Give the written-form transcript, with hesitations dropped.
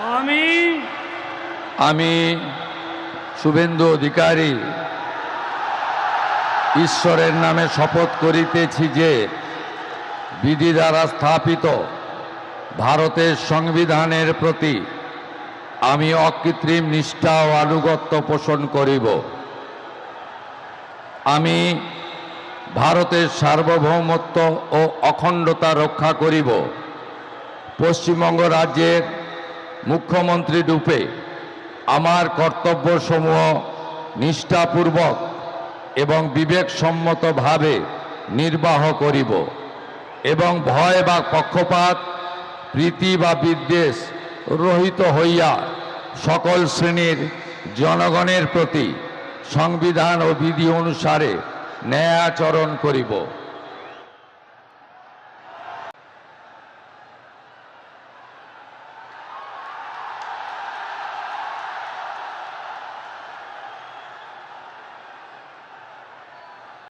আমি আমি শুভেন্দু অধিকারী ঈশ্বরের নামে শপথ করিতেছি যে বিধি দ্বারা স্থাপিত ভারতের সংবিধানের প্রতি আমি অকৃত্রিম নিষ্ঠা ও আনুগত্য পোষণ করিব। আমি ভারতের সার্বভৌমত্ব ও অখণ্ডতা রক্ষা করিব। পশ্চিমবঙ্গ রাজ্যের মুখ্যমন্ত্রী রূপে আমার কর্তব্যসমূহ নিষ্ঠাপূর্বক এবং বিবেকসম্মতভাবে নির্বাহ করিব এবং ভয় বা পক্ষপাত, প্রীতি বা বিদ্বেষ রহিত হইয়া সকল শ্রেণীর জনগণের প্রতি সংবিধান ও বিধি অনুসারে ন্যায় আচরণ করিব।